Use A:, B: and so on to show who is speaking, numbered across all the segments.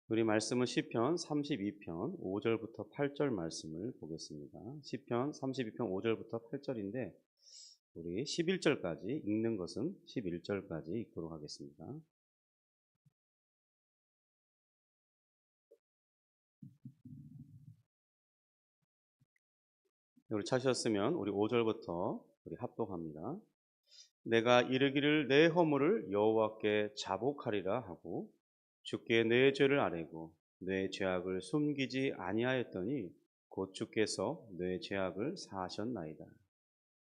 A: 우리 말씀은 시편 32편 5절부터 8절 말씀을 보겠습니다. 시편 32편 5절부터 8절인데 우리 11절까지 읽는 것은 11절까지 읽도록 하겠습니다. 우리 찾으셨으면 우리 5절부터 우리 합독합니다. 내가 이르기를 내 허물을 여호와께 자복하리라 하고 주께 내 죄를 아뢰고 내 죄악을 숨기지 아니하였더니 곧 주께서 내 죄악을 사하셨나이다.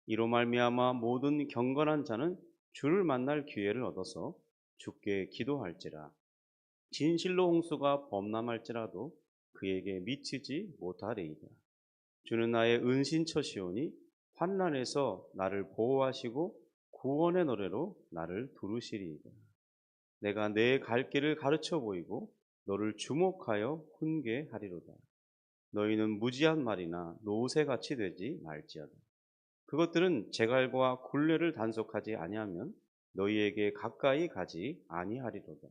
A: 이로 말미암아 모든 경건한 자는 주를 만날 기회를 얻어서 주께 기도할지라. 진실로 홍수가 범람할지라도 그에게 미치지 못하리이다. 주는 나의 은신처시오니 환난에서 나를 보호하시고 구원의 노래로 나를 두르시리이다. 내가 내 갈 길을 가르쳐 보이고 너를 주목하여 훈계하리로다. 너희는 무지한 말이나 노새같이 되지 말지어다. 그것들은 제갈과 굴레를 단속하지 아니하면 너희에게 가까이 가지 아니하리로다.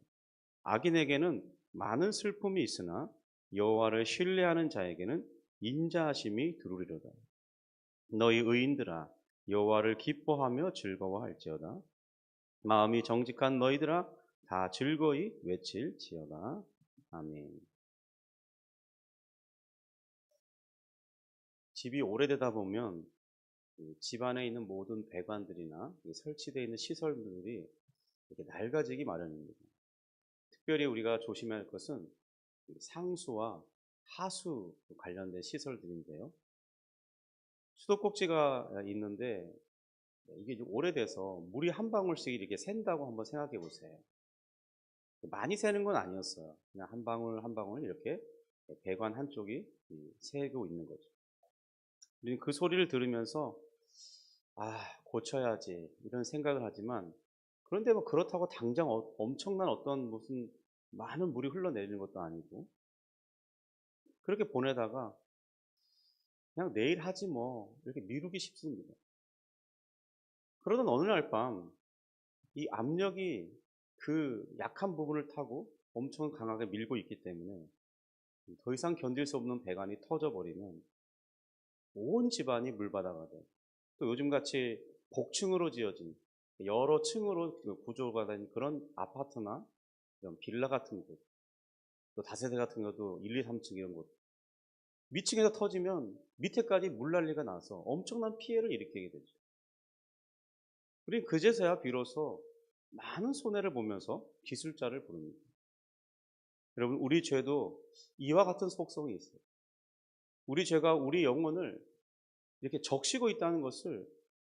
A: 악인에게는 많은 슬픔이 있으나 여호와를 신뢰하는 자에게는 인자하심이 두루리로다. 너희 의인들아 여호와를 기뻐하며 즐거워할지어다. 마음이 정직한 너희들아 다 즐거이 외칠지어다. 아멘. 집이 오래되다 보면 집 안에 있는 모든 배관들이나 설치되어 있는 시설물들이 이렇게 낡아지기 마련입니다. 특별히 우리가 조심해야 할 것은 상수와 하수 관련된 시설들인데요. 수도꼭지가 있는데 이게 좀 오래돼서 물이 한 방울씩 이렇게 샌다고 한번 생각해 보세요. 많이 새는 건 아니었어요. 그냥 한 방울 한 방울 이렇게 배관 한쪽이 새고 있는 거죠. 우리는 그 소리를 들으면서 고쳐야지 이런 생각을 하지만 그런데 뭐 그렇다고 당장 엄청난 어떤 무슨 많은 물이 흘러내리는 것도 아니고 그렇게 보내다가 그냥 내일 하지 뭐 이렇게 미루기 쉽습니다. 그러던 어느 날 밤 이 압력이 그 약한 부분을 타고 엄청 강하게 밀고 있기 때문에 더 이상 견딜 수 없는 배관이 터져버리면 온 집안이 물바다가 돼요. 또 요즘같이 복층으로 지어진 여러 층으로 구조가 된 그런 아파트나 이런 빌라 같은 곳, 또 다세대 같은 것도 1, 2, 3층 이런 곳 위층에서 터지면 밑에까지 물난리가 나서 엄청난 피해를 일으키게 되죠. 우리 그제서야 비로소 많은 손해를 보면서 기술자를 부릅니다. 여러분, 우리 죄도 이와 같은 속성이 있어요. 우리 죄가 우리 영혼을 이렇게 적시고 있다는 것을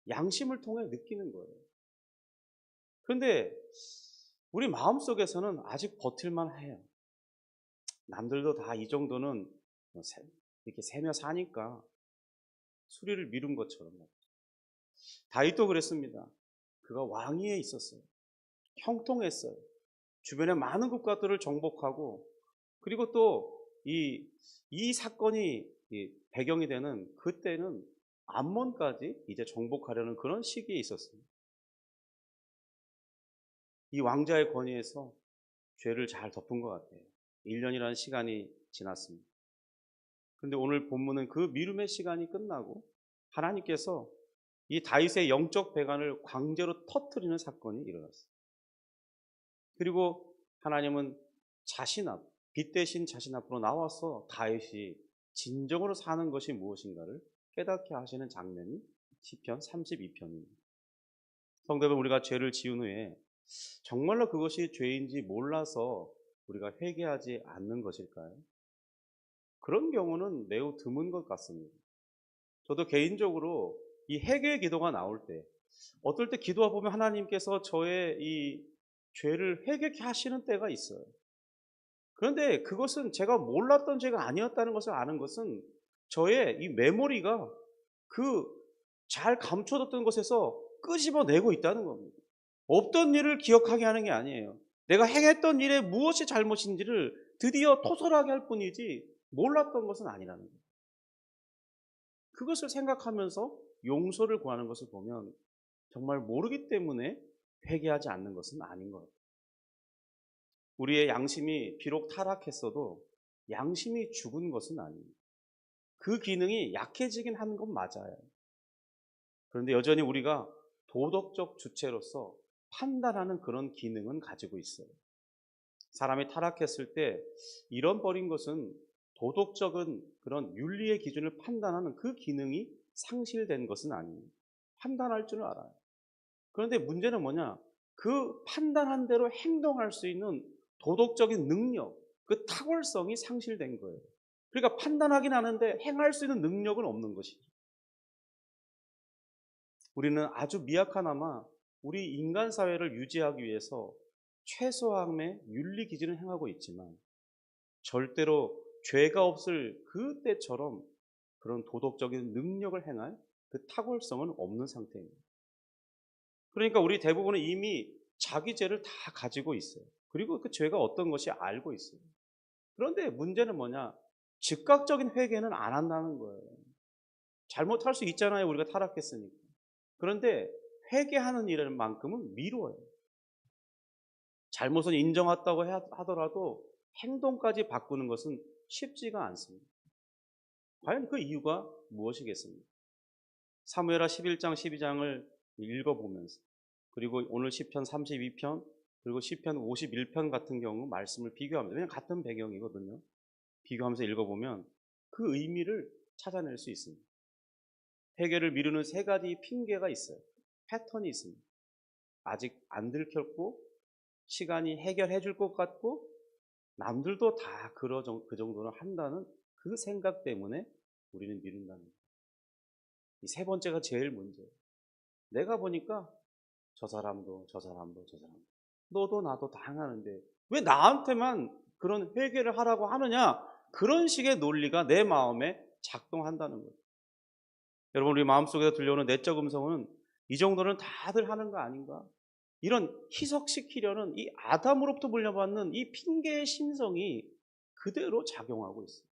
A: 양심을 통해 느끼는 거예요. 그런데 우리 마음속에서는 아직 버틸만 해요. 남들도 다 이 정도는 뭐 이렇게 세며 사니까 수리를 미룬 것처럼. 다윗도 그랬습니다. 그가 왕위에 있었어요. 형통했어요. 주변의 많은 국가들을 정복하고 그리고 또 이 사건이 배경이 되는 그때는 암몬까지 이제 정복하려는 그런 시기에 있었습니다. 이 왕자의 권위에서 죄를 잘 덮은 것 같아요. 1년이라는 시간이 지났습니다. 그런데 오늘 본문은 그 미움의 시간이 끝나고 하나님께서 이 다윗의 영적 배관을 강제로 터뜨리는 사건이 일어났어요. 그리고 하나님은 빛 대신 자신 앞으로 나와서 다윗이 진정으로 사는 것이 무엇인가를 깨닫게 하시는 장면이 시편 32편입니다. 성도 여러분, 우리가 죄를 지은 후에 정말로 그것이 죄인지 몰라서 우리가 회개하지 않는 것일까요? 그런 경우는 매우 드문 것 같습니다. 저도 개인적으로 이 회개의 기도가 나올 때 어떨 때 기도하 보면 하나님께서 저의 이 죄를 회개케 하시는 때가 있어요. 그런데 그것은 제가 몰랐던 죄가 아니었다는 것을 아는 것은 저의 이 메모리가 그 잘 감춰뒀던 것에서 끄집어내고 있다는 겁니다. 없던 일을 기억하게 하는 게 아니에요. 내가 행했던 일에 무엇이 잘못인지를 드디어 토설하게 할 뿐이지 몰랐던 것은 아니라는 거예요. 그것을 생각하면서 용서를 구하는 것을 보면 정말 모르기 때문에 회개하지 않는 것은 아닌 것 같아요. 우리의 양심이 비록 타락했어도 양심이 죽은 것은 아닙니다. 그 기능이 약해지긴 한 건 맞아요. 그런데 여전히 우리가 도덕적 주체로서 판단하는 그런 기능은 가지고 있어요. 사람이 타락했을 때 잃어버린 것은 도덕적인 그런 윤리의 기준을 판단하는 그 기능이 상실된 것은 아닙니다. 판단할 줄 알아요. 그런데 문제는 뭐냐? 그 판단한 대로 행동할 수 있는 도덕적인 능력, 그 탁월성이 상실된 거예요. 그러니까 판단하긴 하는데 행할 수 있는 능력은 없는 것이죠. 우리는 아주 미약하나마 우리 인간 사회를 유지하기 위해서 최소한의 윤리 기준을 행하고 있지만 절대로 죄가 없을 그때처럼 그런 도덕적인 능력을 행할 그 탁월성은 없는 상태입니다. 그러니까 우리 대부분은 이미 자기 죄를 다 가지고 있어요. 그리고 그 죄가 어떤 것이 알고 있어요. 그런데 문제는 뭐냐? 즉각적인 회개는 안 한다는 거예요. 잘못할 수 있잖아요. 우리가 타락했으니까. 그런데 회개하는 일만큼은 미뤄요. 잘못은 인정했다고 하더라도 행동까지 바꾸는 것은 쉽지가 않습니다. 과연 그 이유가 무엇이겠습니까? 사무엘하 11장 12장을 읽어보면서 그리고 오늘 시편 32편 그리고 시편 51편 같은 경우 말씀을 비교합니다. 왜냐하면 같은 배경이거든요. 비교하면서 읽어보면 그 의미를 찾아낼 수 있습니다. 해결을 미루는 세 가지 핑계가 있어요. 패턴이 있습니다. 아직 안 들켰고 시간이 해결해 줄 것 같고 남들도 다 그 정도는 한다는 그 생각 때문에 우리는 미룬다는 거예요. 이 세 번째가 제일 문제예요. 내가 보니까 저 사람도 너도 나도 다 하는데 왜 나한테만 그런 회개를 하라고 하느냐, 그런 식의 논리가 내 마음에 작동한다는 거예요. 여러분, 우리 마음속에서 들려오는 내적 음성은 이 정도는 다들 하는 거 아닌가, 이런 희석시키려는 이 아담으로부터 물려받는 이 핑계의 심성이 그대로 작용하고 있어요.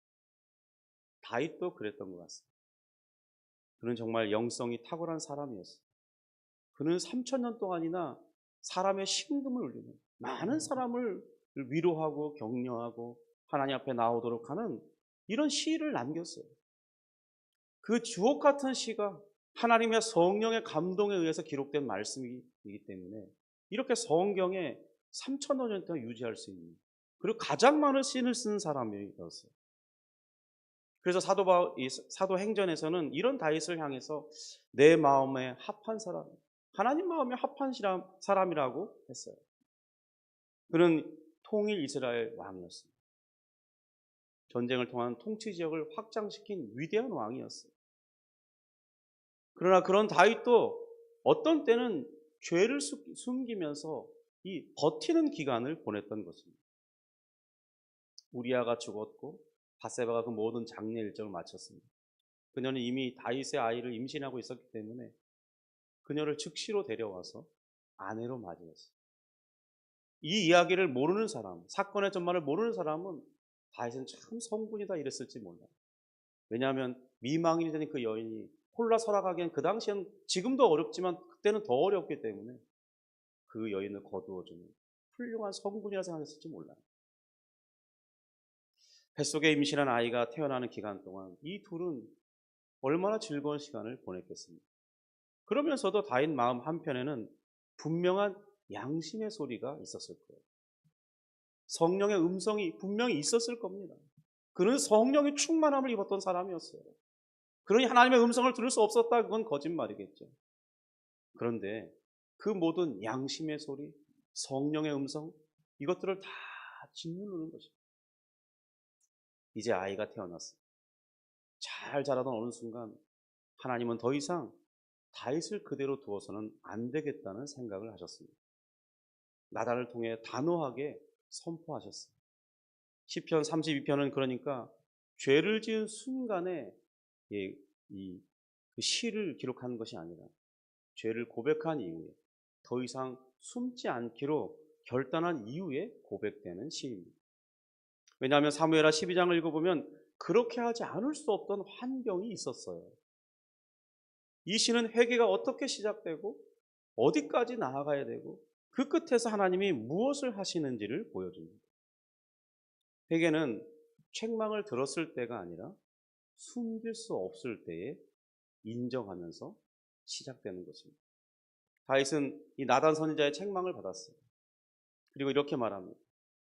A: 다윗도 그랬던 것 같습니다. 그는 정말 영성이 탁월한 사람이었어요. 그는 3,000년 동안이나 사람의 심금을 울리는, 많은 사람을 위로하고 격려하고 하나님 앞에 나오도록 하는 이런 시를 남겼어요. 그 주옥 같은 시가 하나님의 성령의 감동에 의해서 기록된 말씀이기 때문에 이렇게 성경에 3,000년 동안 유지할 수 있는, 그리고 가장 많은 시를 쓰는 사람이었어요. 그래서 사도행전에서는 이런 다윗을 향해서 내 마음에 합한 사람, 하나님 마음에 합한 사람이라고 했어요. 그는 통일 이스라엘 왕이었습니다. 전쟁을 통한 통치 지역을 확장시킨 위대한 왕이었어요. 그러나 그런 다윗도 어떤 때는 죄를 숨기면서 이 버티는 기간을 보냈던 것입니다. 우리아가 죽었고 바세바가 그 모든 장례 일정을 마쳤습니다. 그녀는 이미 다윗의 아이를 임신하고 있었기 때문에 그녀를 즉시로 데려와서 아내로 맞이했어요. 이 이야기를 모르는 사람, 사건의 전말을 모르는 사람은 다윗은 참 성군이다 이랬을지 몰라요. 왜냐하면 미망인이 된 그 여인이 홀라 설아가기엔 그 당시엔 지금도 어렵지만 그때는 더 어렵기 때문에 그 여인을 거두어주는 훌륭한 성군이라 생각했을지 몰라요. 뱃속에 임신한 아이가 태어나는 기간 동안 이 둘은 얼마나 즐거운 시간을 보냈겠습니까? 그러면서도 다윗 마음 한편에는 분명한 양심의 소리가 있었을 거예요. 성령의 음성이 분명히 있었을 겁니다. 그는 성령의 충만함을 입었던 사람이었어요. 그러니 하나님의 음성을 들을 수 없었다, 그건 거짓말이겠죠. 그런데 그 모든 양심의 소리, 성령의 음성, 이것들을 다 짓누르는 것입니다. 이제 아이가 태어났어요. 잘 자라던 어느 순간 하나님은 더 이상 다윗을 그대로 두어서는 안 되겠다는 생각을 하셨습니다. 나단을 통해 단호하게 선포하셨어요. 시편 32편은 그러니까 죄를 지은 순간에 그 시를 기록하는 것이 아니라 죄를 고백한 이후에 더 이상 숨지 않기로 결단한 이후에 고백되는 시입니다. 왜냐하면 사무엘하 12장을 읽어보면 그렇게 하지 않을 수 없던 환경이 있었어요. 이 시는 회개가 어떻게 시작되고 어디까지 나아가야 되고 그 끝에서 하나님이 무엇을 하시는지를 보여줍니다. 회개는 책망을 들었을 때가 아니라 숨길 수 없을 때에 인정하면서 시작되는 것입니다. 다윗은 이 나단 선지자의 책망을 받았어요. 그리고 이렇게 말합니다.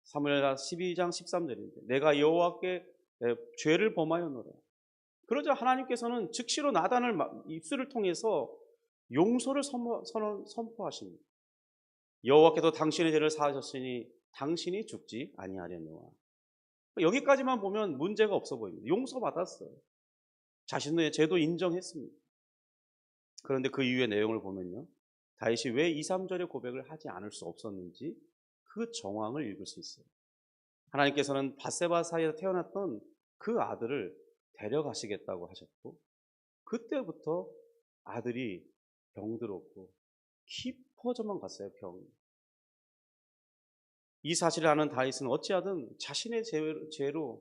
A: 사무엘하 12장 13절인데 내가 여호와께 죄를 범하였노라. 그러자 하나님께서는 즉시로 나단을 입술을 통해서 용서를 선포하십니다. 여호와께서 당신의 죄를 사하셨으니 당신이 죽지 아니하려니와. 여기까지만 보면 문제가 없어 보입니다. 용서받았어요. 자신의 죄도 인정했습니다. 그런데 그 이후의 내용을 보면요, 다윗이 왜 2, 3절의 고백을 하지 않을 수 없었는지 그 정황을 읽을 수 있어요. 하나님께서는 밧세바 사이에서 태어났던 그 아들을 데려가시겠다고 하셨고, 그때부터 아들이 병들었고 깊어져만 갔어요. 병이. 이 사실을 아는 다윗은 어찌하든 자신의 죄로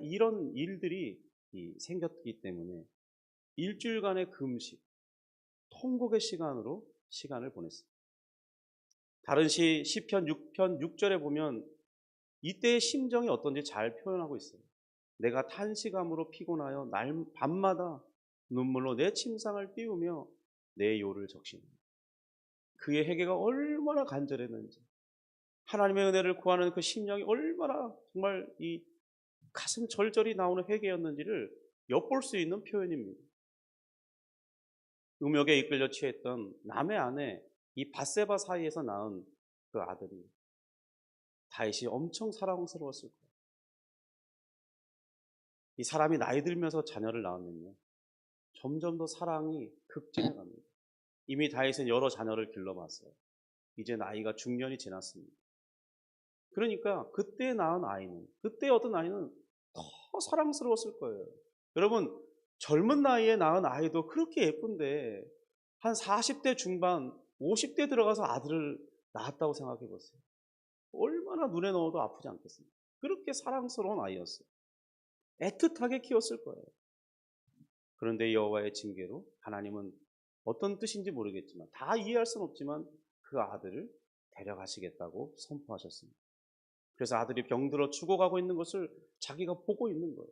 A: 이런 일들이 생겼기 때문에 일주일간의 금식, 통곡의 시간을 보냈습니다. 다른 시편 6편 6절에 보면 이때의 심정이 어떤지 잘 표현하고 있어요. 내가 탄식함으로 피곤하여 밤마다 눈물로 내 침상을 띄우며 내 요를 적시는. 그의 회개가 얼마나 간절했는지, 하나님의 은혜를 구하는 그 심령이 얼마나 정말 이 가슴 절절히 나오는 회개였는지를 엿볼 수 있는 표현입니다. 음욕에 이끌려 취했던 남의 아내 이 밧세바 사이에서 낳은 그 아들이 다윗이 엄청 사랑스러웠을 거예요. 이 사람이 나이 들면서 자녀를 낳으면요, 점점 더 사랑이 극진해 갑니다. 이미 다윗은 여러 자녀를 길러봤어요. 이제 나이가 중년이 지났습니다. 그러니까 그때 낳은 아이는, 그때 어떤 아이는 더 사랑스러웠을 거예요. 여러분, 젊은 나이에 낳은 아이도 그렇게 예쁜데 한 40대 중반, 50대 들어가서 아들을 낳았다고 생각해 보세요. 얼마나 눈에 넣어도 아프지 않겠습니까? 그렇게 사랑스러운 아이였어요. 애틋하게 키웠을 거예요. 그런데 여호와의 징계로 하나님은 어떤 뜻인지 모르겠지만, 다 이해할 수는 없지만 그 아들을 데려가시겠다고 선포하셨습니다. 그래서 아들이 병들어 죽어가고 있는 것을 자기가 보고 있는 거예요.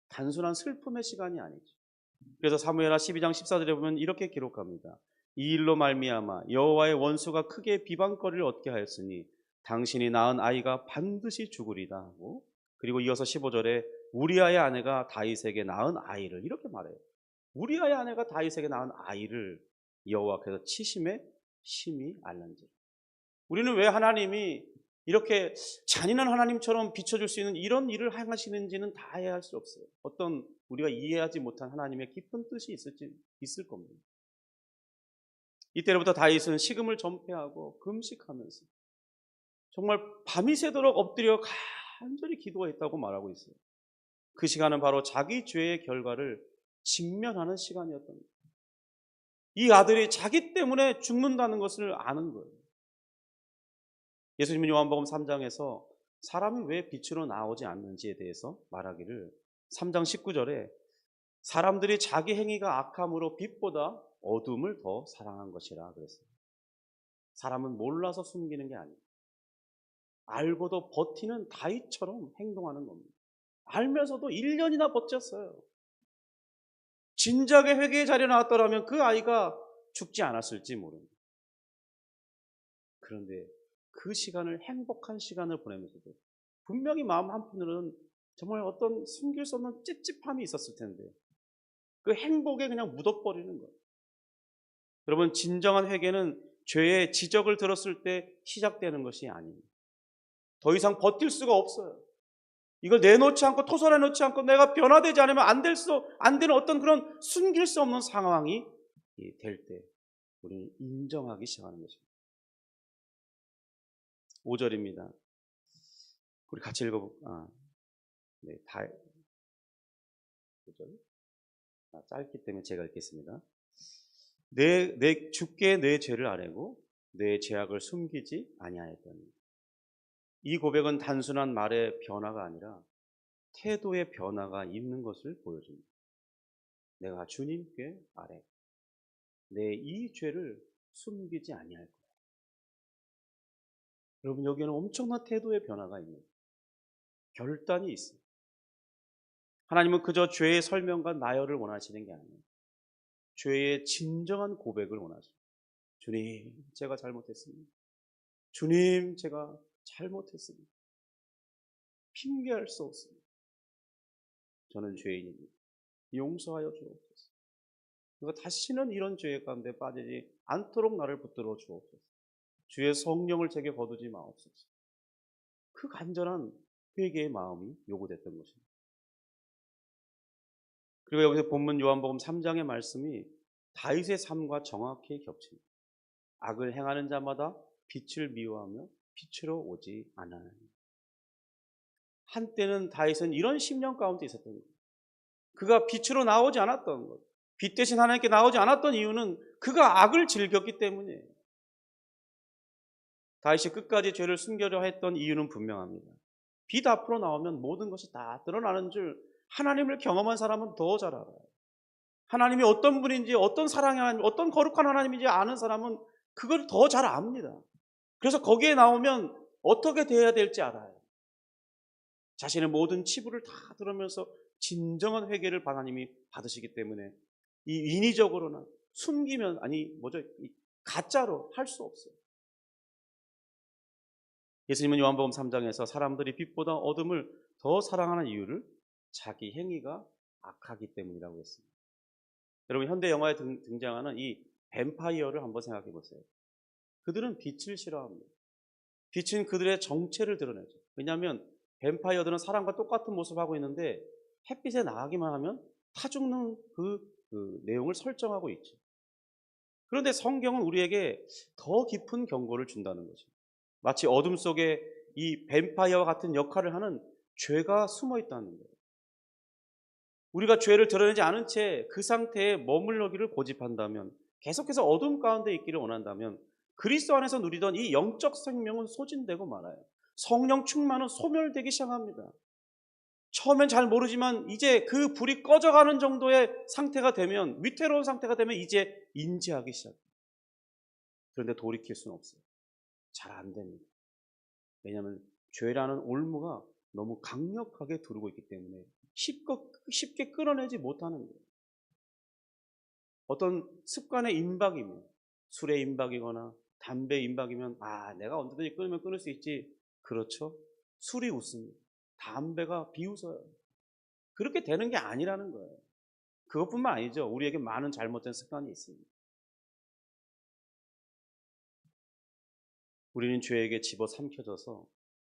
A: 단순한 슬픔의 시간이 아니죠. 그래서 사무엘하 12장 14절에 보면 이렇게 기록합니다. 이 일로 말미암아 여호와의 원수가 크게 비방거리를 얻게 하였으니 당신이 낳은 아이가 반드시 죽으리다 하고, 그리고 이어서 15절에 우리아의 아내가 다윗에게 낳은 아이를 이렇게 말해요. 우리아의 아내가 다윗에게 낳은 아이를 여호와께서 치심에 심히 알란지라. 우리는 왜 하나님이 이렇게 잔인한 하나님처럼 비춰줄 수 있는 이런 일을 행하시는지는 다 이해할 수 없어요. 어떤 우리가 이해하지 못한 하나님의 깊은 뜻이 있을 겁니다. 이때로부터 다윗은 식음을 전폐하고 금식하면서 정말 밤이 새도록 엎드려 간절히 기도했다고 말하고 있어요. 그 시간은 바로 자기 죄의 결과를 직면하는 시간이었던 거예요. 이 아들이 자기 때문에 죽는다는 것을 아는 거예요. 예수님은 요한복음 3장에서 사람이 왜 빛으로 나오지 않는지에 대해서 말하기를 3장 19절에 사람들이 자기 행위가 악함으로 빛보다 어둠을 더 사랑한 것이라 그랬어요. 사람은 몰라서 숨기는 게 아니에요. 알고도 버티는 다윗처럼 행동하는 겁니다. 알면서도 1년이나 버텼어요. 진작에 회개의 자리에 나왔더라면 그 아이가 죽지 않았을지 모릅니다. 그런데 그 시간을 행복한 시간을 보내면서도 분명히 마음 한편으로는 정말 어떤 숨길 수 없는 찝찝함이 있었을 텐데 그 행복에 그냥 묻어버리는 거예요. 여러분, 진정한 회개는 죄의 지적을 들었을 때 시작되는 것이 아닙니다. 더 이상 버틸 수가 없어요. 이걸 내놓지 않고 토설해놓지 않고 내가 변화되지 않으면 안 되는 어떤 그런 숨길 수 없는 상황이 될 때 우리는 인정하기 시작하는 것입니다. 5절입니다. 우리 같이 읽어볼까요? 네, 5절. 짧기 때문에 제가 읽겠습니다. 주께 내 죄를 아뢰고 내 죄악을 숨기지 아니하였더니. 이 고백은 단순한 말의 변화가 아니라 태도의 변화가 있는 것을 보여줍니다. 내가 주님께 아뢰. 내 이 죄를 숨기지 아니할 거예요. 여러분, 여기에는 엄청난 태도의 변화가 있는 결단이 있어요. 하나님은 그저 죄의 설명과 나열을 원하시는 게 아니에요. 죄의 진정한 고백을 원하시죠. 주님, 제가 잘못했습니다. 주님, 제가 잘못했습니다. 핑계할 수 없습니다. 저는 죄인입니다. 용서하여 주옵소서. 그러니까 다시는 이런 죄 가운데 빠지지 않도록 나를 붙들어 주옵소서. 주의 성령을 제게 거두지 마옵소서. 그 간절한 회개의 마음이 요구됐던 것입니다. 그리고 여기서 본문 요한복음 3장의 말씀이 다윗의 삶과 정확히 겹칩니다. 악을 행하는 자마다 빛을 미워하며 빛으로 오지 않아요. 한때는 다윗은 이런 심령 가운데 있었던 거예요. 그가 빛으로 나오지 않았던 것. 빛 대신 하나님께 나오지 않았던 이유는 그가 악을 즐겼기 때문이에요. 다윗이 끝까지 죄를 숨겨려 했던 이유는 분명합니다. 빛 앞으로 나오면 모든 것이 다 드러나는 줄 하나님을 경험한 사람은 더 잘 알아요. 하나님이 어떤 분인지, 어떤 사랑의 하나님, 어떤 거룩한 하나님인지 아는 사람은 그걸 더 잘 압니다. 그래서 거기에 나오면 어떻게 대해야 될지 알아요. 자신의 모든 치부를 다 드러면서 진정한 회개를 하나님이 받으시기 때문에 이 인위적으로나 숨기면 가짜로 할 수 없어요. 예수님은 요한복음 3장에서 사람들이 빛보다 어둠을 더 사랑하는 이유를 자기 행위가 악하기 때문이라고 했습니다. 여러분, 현대 영화에 등장하는 이 뱀파이어를 한번 생각해 보세요. 그들은 빛을 싫어합니다. 빛은 그들의 정체를 드러내죠. 왜냐하면 뱀파이어들은 사람과 똑같은 모습을 하고 있는데 햇빛에 나가기만 하면 타 죽는 그 내용을 설정하고 있죠. 그런데 성경은 우리에게 더 깊은 경고를 준다는 거죠. 마치 어둠 속에 이 뱀파이어와 같은 역할을 하는 죄가 숨어 있다는 거예요. 우리가 죄를 드러내지 않은 채 그 상태에 머물러기를 고집한다면, 계속해서 어둠 가운데 있기를 원한다면 그리스도 안에서 누리던 이 영적 생명은 소진되고 말아요. 성령 충만은 소멸되기 시작합니다. 처음엔 잘 모르지만 이제 그 불이 꺼져가는 정도의 상태가 되면, 위태로운 상태가 되면 이제 인지하기 시작해요. 그런데 돌이킬 수는 없어요. 잘 안 됩니다. 왜냐하면 죄라는 올무가 너무 강력하게 두르고 있기 때문에 쉽게 끊어내지 못하는 거예요. 어떤 습관의 임박이면, 술의 임박이거나 담배 임박이면 내가 언제든지 끊으면 끊을 수 있지. 그렇죠? 술이 웃습니다. 담배가 비웃어요. 그렇게 되는 게 아니라는 거예요. 그것뿐만 아니죠. 우리에게 많은 잘못된 습관이 있습니다. 우리는 죄에게 집어삼켜져서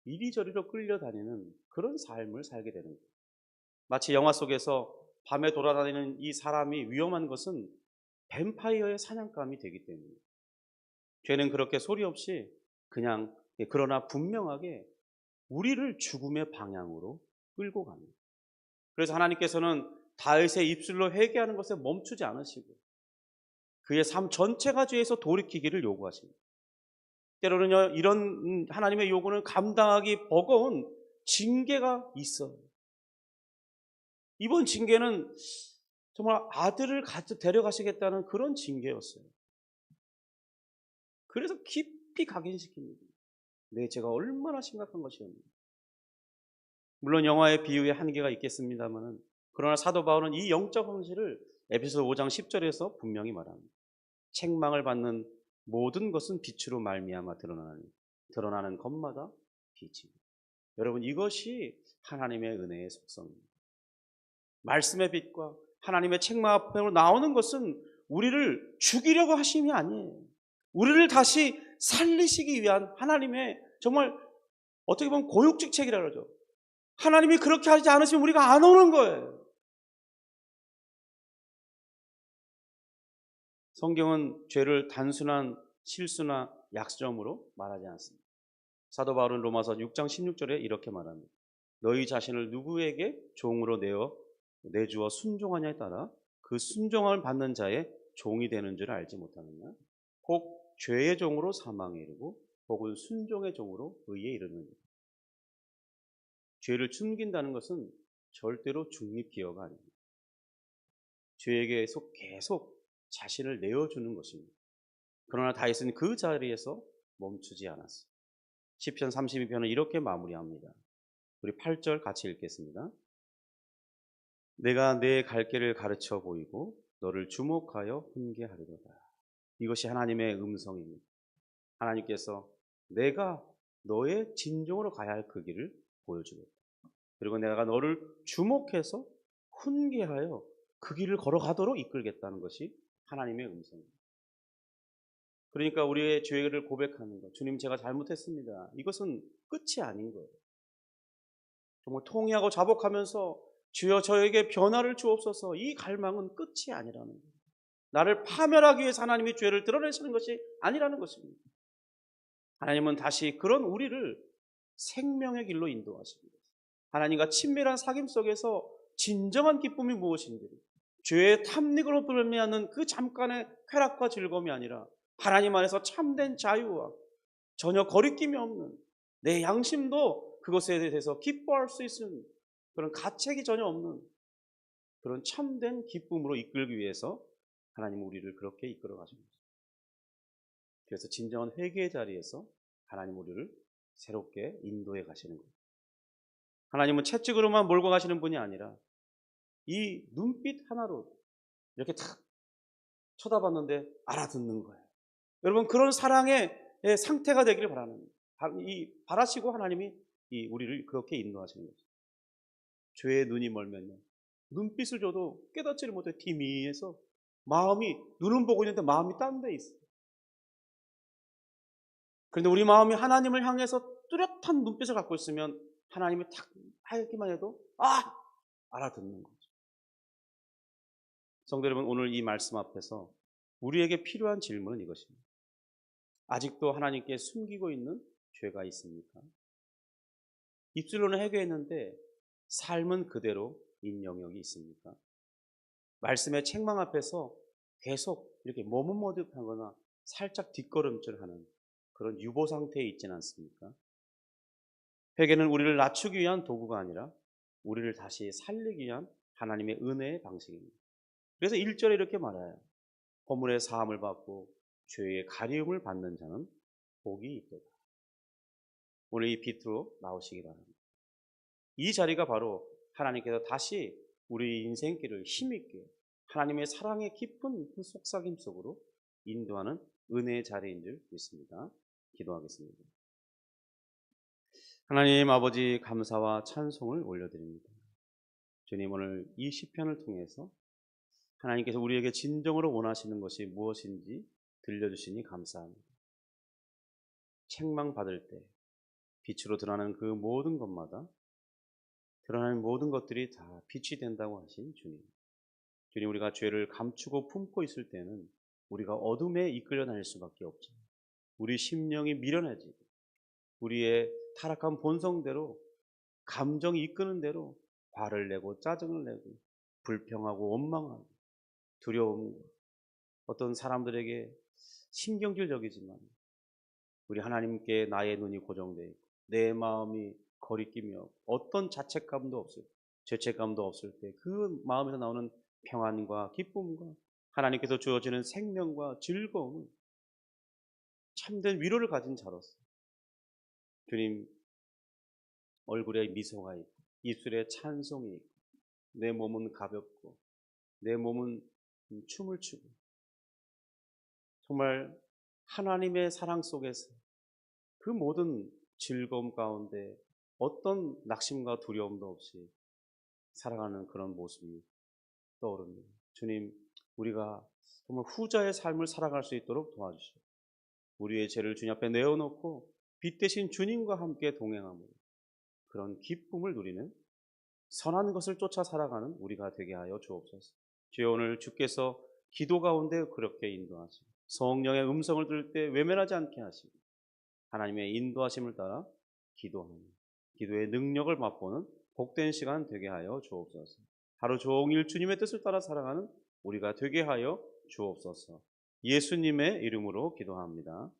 A: 이리저리로 끌려다니는 그런 삶을 살게 되는 거예요. 마치 영화 속에서 밤에 돌아다니는 이 사람이 위험한 것은 뱀파이어의 사냥감이 되기 때문입니다. 죄는 그렇게 소리 없이 그냥, 그러나 분명하게 우리를 죽음의 방향으로 끌고 갑니다. 그래서 하나님께서는 다윗의 입술로 회개하는 것에 멈추지 않으시고 그의 삶 전체가 죄에서 돌이키기를 요구하십니다. 때로는요, 이런 하나님의 요구는 감당하기 버거운 징계가 있어요. 이번 징계는 정말 아들을 데려가시겠다는 그런 징계였어요. 그래서 깊이 각인시킵니다. 내 죄가 얼마나 심각한 것이었는지. 물론 영화의 비유에 한계가 있겠습니다만, 그러나 사도 바울은 이 영적 현실을 에베소서 5장 10절에서 분명히 말합니다. 책망을 받는 모든 것은 빛으로 말미암아 드러나는 것마다 빛입니다. 여러분, 이것이 하나님의 은혜의 속성입니다. 말씀의 빛과 하나님의 책망 앞으로 나오는 것은 우리를 죽이려고 하심이 아니에요. 우리를 다시 살리시기 위한 하나님의 정말 어떻게 보면 고육직책이라 그러죠. 하나님이 그렇게 하지 않으시면 우리가 안 오는 거예요. 성경은 죄를 단순한 실수나 약점으로 말하지 않습니다. 사도 바울은 로마서 6장 16절에 이렇게 말합니다. 너희 자신을 누구에게 종으로 내주어 순종하냐에 따라 그 순종을 받는 자의 종이 되는 줄 알지 못하느냐. 혹 죄의 종으로 사망에 이르고 혹은 순종의 종으로 의에 이르느니라. 죄를 숨긴다는 것은 절대로 중립기여가 아닙니다. 죄에게 계속 자신을 내어주는 것입니다. 그러나 다윗은 그 자리에서 멈추지 않았어요. 시편 32편은 이렇게 마무리합니다. 우리 8절 같이 읽겠습니다. 내가 내 갈 길을 가르쳐 보이고 너를 주목하여 훈계하리로다. 이것이 하나님의 음성입니다. 하나님께서 내가 너의 진정으로 가야 할 그 길을 보여주겠다. 그리고 내가 너를 주목해서 훈계하여 그 길을 걸어가도록 이끌겠다는 것이 하나님의 음성입니다. 그러니까 우리의 죄를 고백하는 것, 주님 제가 잘못했습니다. 이것은 끝이 아닌 거예요. 정말 통회하고 자복하면서 주여 저에게 변화를 주옵소서, 이 갈망은 끝이 아니라는 거예요. 나를 파멸하기 위해서 하나님이 죄를 드러내시는 것이 아니라는 것입니다. 하나님은 다시 그런 우리를 생명의 길로 인도하십니다. 하나님과 친밀한 사귐 속에서 진정한 기쁨이 무엇인지, 죄의 탐닉으로 불미하는 그 잠깐의 쾌락과 즐거움이 아니라 하나님 안에서 참된 자유와 전혀 거리낌이 없는, 내 양심도 그것에 대해서 기뻐할 수 있는 그런 가책이 전혀 없는 그런 참된 기쁨으로 이끌기 위해서 하나님은 우리를 그렇게 이끌어 가십니다. 그래서 진정한 회개의 자리에서 하나님 우리를 새롭게 인도해 가시는 거예요. 하나님은 채찍으로만 몰고 가시는 분이 아니라 이 눈빛 하나로 이렇게 탁 쳐다봤는데 알아듣는 거예요. 여러분, 그런 사랑의 상태가 되기를 바라시고 하나님이 우리를 그렇게 인도하시는 거죠. 죄의 눈이 멀면요, 눈빛을 줘도 깨닫지를 못해 티미해서 마음이, 눈은 보고 있는데 마음이 딴 데 있어요. 그런데 우리 마음이 하나님을 향해서 뚜렷한 눈빛을 갖고 있으면 하나님이 탁 하기만 해도 알아듣는 거죠. 성도 여러분, 오늘 이 말씀 앞에서 우리에게 필요한 질문은 이것입니다. 아직도 하나님께 숨기고 있는 죄가 있습니까? 입술로는 회개했는데 삶은 그대로 인 영역이 있습니까? 말씀의 책망 앞에서 계속 이렇게 머뭇머뭇하거나 살짝 뒷걸음질하는 그런 유보 상태에 있지는 않습니까? 회개는 우리를 낮추기 위한 도구가 아니라 우리를 다시 살리기 위한 하나님의 은혜의 방식입니다. 그래서 1절에 이렇게 말해요. 허물의 사함을 받고 죄의 가리움을 받는 자는 복이 있도다. 오늘 이 빛으로 나오시기 바랍니다. 이 자리가 바로 하나님께서 다시 우리 인생길을 힘있게 하나님의 사랑의 깊은 그 속삭임 속으로 인도하는 은혜의 자리인 줄 믿습니다. 기도하겠습니다. 하나님 아버지, 감사와 찬송을 올려드립니다. 주님, 오늘 이 시편을 통해서 하나님께서 우리에게 진정으로 원하시는 것이 무엇인지 들려주시니 감사합니다. 책망받을 때 빛으로 드러나는 그 모든 것마다 드러나는 모든 것들이 다 빛이 된다고 하신 주님. 주님, 우리가 죄를 감추고 품고 있을 때는 우리가 어둠에 이끌려 다닐 수밖에 없죠. 우리 심령이 미련해지고 우리의 타락한 본성대로, 감정이 이끄는 대로 화를 내고 짜증을 내고 불평하고 원망하고 두려움, 어떤 사람들에게 신경질적이지만 우리 하나님께 나의 눈이 고정되어 있고 내 마음이 거리낌이 없고 어떤 자책감도 없을 때, 죄책감도 없을 때 그 마음에서 나오는 평안과 기쁨과 하나님께서 주어지는 생명과 즐거움은 참된 위로를 가진 자로서 주님 얼굴에 미소가 있고 입술에 찬송이 있고 내 몸은 가볍고 내 몸은 춤을 추고 정말 하나님의 사랑 속에서 그 모든 즐거움 가운데 어떤 낙심과 두려움도 없이 살아가는 그런 모습이 떠오릅니다. 주님, 우리가 정말 후자의 삶을 살아갈 수 있도록 도와주시고 우리의 죄를 주님 앞에 내어놓고 빛 대신 주님과 함께 동행함으로 그런 기쁨을 누리는 선한 것을 쫓아 살아가는 우리가 되게 하여 주옵소서. 주여, 오늘 주께서 기도 가운데 그렇게 인도하시고 성령의 음성을 들을 때 외면하지 않게 하시고 하나님의 인도하심을 따라 기도하는, 기도의 능력을 맛보는 복된 시간 되게 하여 주옵소서. 하루 종일 주님의 뜻을 따라 살아가는 우리가 되게 하여 주옵소서. 예수님의 이름으로 기도합니다.